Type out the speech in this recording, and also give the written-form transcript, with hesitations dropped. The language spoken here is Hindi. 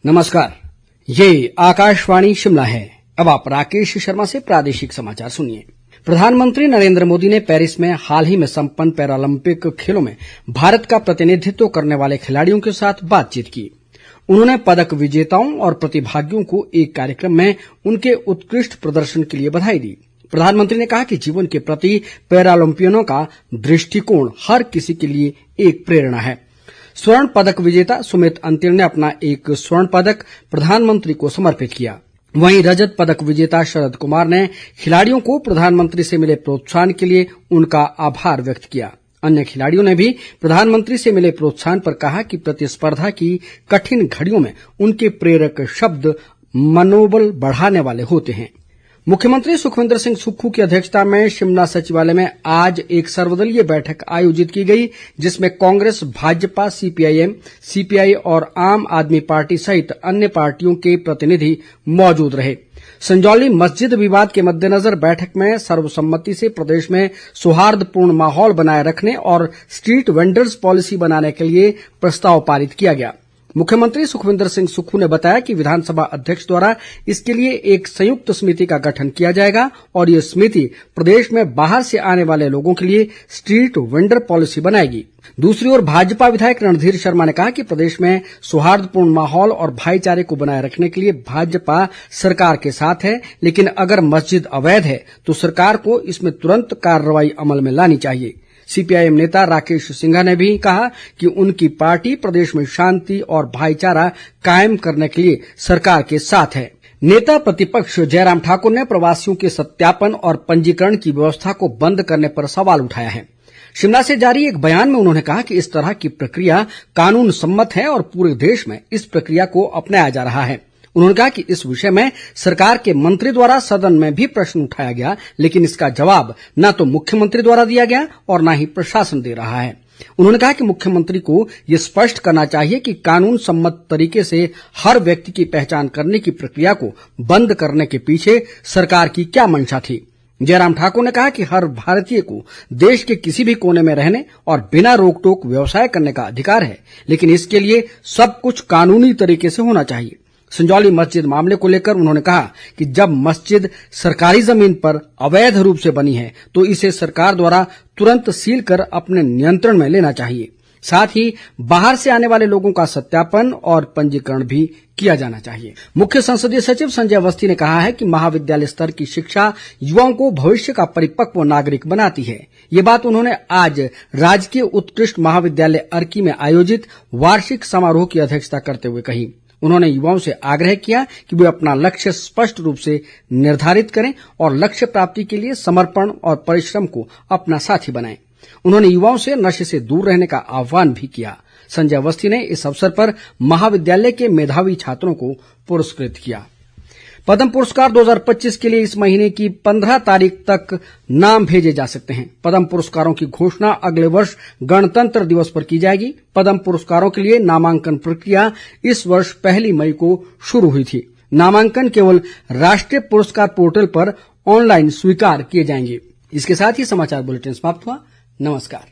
नमस्कार, ये आकाशवाणी शिमला है। अब आप राकेश शर्मा से प्रादेशिक समाचार सुनिए। प्रधानमंत्री नरेंद्र मोदी ने पेरिस में हाल ही में संपन्न पैरालंपिक खेलों में भारत का प्रतिनिधित्व करने वाले खिलाड़ियों के साथ बातचीत की। उन्होंने पदक विजेताओं और प्रतिभागियों को एक कार्यक्रम में उनके उत्कृष्ट प्रदर्शन के लिए बधाई दी। प्रधानमंत्री ने कहा कि जीवन के प्रति पैरालंपियनों का दृष्टिकोण हर किसी के लिए एक प्रेरणा है। स्वर्ण पदक विजेता सुमित अंतिल ने अपना एक स्वर्ण पदक प्रधानमंत्री को समर्पित किया। वहीं रजत पदक विजेता शरद कुमार ने खिलाड़ियों को प्रधानमंत्री से मिले प्रोत्साहन के लिए उनका आभार व्यक्त किया। अन्य खिलाड़ियों ने भी प्रधानमंत्री से मिले प्रोत्साहन पर कहा कि प्रतिस्पर्धा की कठिन घड़ियों में उनके प्रेरक शब्द मनोबल बढ़ाने वाले होते हैं। मुख्यमंत्री सुखविंदर सिंह सुक्खू की अध्यक्षता में शिमला सचिवालय में आज एक सर्वदलीय बैठक आयोजित की गई, जिसमें कांग्रेस, भाजपा, सीपीआईएम, सीपीआई और आम आदमी पार्टी सहित अन्य पार्टियों के प्रतिनिधि मौजूद रहे। संजौली मस्जिद विवाद के मद्देनजर बैठक में सर्वसम्मति से प्रदेश में सौहार्दपूर्ण माहौल बनाए रखने और स्ट्रीट वेंडर्स पॉलिसी बनाने के लिए प्रस्ताव पारित किया गया। मुख्यमंत्री सुखविंदर सिंह सुक्खू ने बताया कि विधानसभा अध्यक्ष द्वारा इसके लिए एक संयुक्त समिति का गठन किया जाएगा और ये समिति प्रदेश में बाहर से आने वाले लोगों के लिए स्ट्रीट वेंडर पॉलिसी बनाएगी। दूसरी ओर भाजपा विधायक रणधीर शर्मा ने कहा कि प्रदेश में सौहार्दपूर्ण माहौल और भाईचारे को बनाए रखने के लिए भाजपा सरकार के साथ है, लेकिन अगर मस्जिद अवैध है तो सरकार को इसमें तुरंत कार्रवाई अमल में लानी चाहिए। सीपीआईएम नेता राकेश सिंघा ने भी कहा कि उनकी पार्टी प्रदेश में शांति और भाईचारा कायम करने के लिए सरकार के साथ है। नेता प्रतिपक्ष जयराम ठाकुर ने प्रवासियों के सत्यापन और पंजीकरण की व्यवस्था को बंद करने पर सवाल उठाया है। शिमला से जारी एक बयान में उन्होंने कहा कि इस तरह की प्रक्रिया कानून सम्मत है और पूरे देश में इस प्रक्रिया को अपनाया जा रहा है। उन्होंने कहा कि इस विषय में सरकार के मंत्री द्वारा सदन में भी प्रश्न उठाया गया, लेकिन इसका जवाब न तो मुख्यमंत्री द्वारा दिया गया और न ही प्रशासन दे रहा है। उन्होंने कहा कि मुख्यमंत्री को ये स्पष्ट करना चाहिए कि कानून सम्मत तरीके से हर व्यक्ति की पहचान करने की प्रक्रिया को बंद करने के पीछे सरकार की क्या मंशा थी। जयराम ठाकुर ने कहा कि हर भारतीय को देश के किसी भी कोने में रहने और बिना रोक टोक व्यवसाय करने का अधिकार है, लेकिन इसके लिए सब कुछ कानूनी तरीके से होना चाहिए। संजौली मस्जिद मामले को लेकर उन्होंने कहा कि जब मस्जिद सरकारी जमीन पर अवैध रूप से बनी है तो इसे सरकार द्वारा तुरंत सील कर अपने नियंत्रण में लेना चाहिए। साथ ही बाहर से आने वाले लोगों का सत्यापन और पंजीकरण भी किया जाना चाहिए। मुख्य संसदीय सचिव संजय अवस्थी ने कहा है कि महाविद्यालय स्तर की शिक्षा युवाओं को भविष्य का परिपक्व नागरिक बनाती है। ये बात उन्होंने आज राजकीय उत्कृष्ट महाविद्यालय अर्की में आयोजित वार्षिक समारोह की अध्यक्षता करते हुए कही। उन्होंने युवाओं से आग्रह किया कि वे अपना लक्ष्य स्पष्ट रूप से निर्धारित करें और लक्ष्य प्राप्ति के लिए समर्पण और परिश्रम को अपना साथी बनाएं। उन्होंने युवाओं से नशे से दूर रहने का आह्वान भी किया। संजय अवस्थी ने इस अवसर पर महाविद्यालय के मेधावी छात्रों को पुरस्कृत किया। पद्म पुरस्कार 2025 के लिए इस महीने की 15 तारीख तक नाम भेजे जा सकते हैं। पद्म पुरस्कारों की घोषणा अगले वर्ष गणतंत्र दिवस पर की जाएगी। पद्म पुरस्कारों के लिए नामांकन प्रक्रिया इस वर्ष 1 मई को शुरू हुई थी। नामांकन केवल राष्ट्रीय पुरस्कार पोर्टल पर ऑनलाइन स्वीकार किए जाएंगे। इसके साथ ही समाचार बुलेटिन समाप्त हुआ। नमस्कार।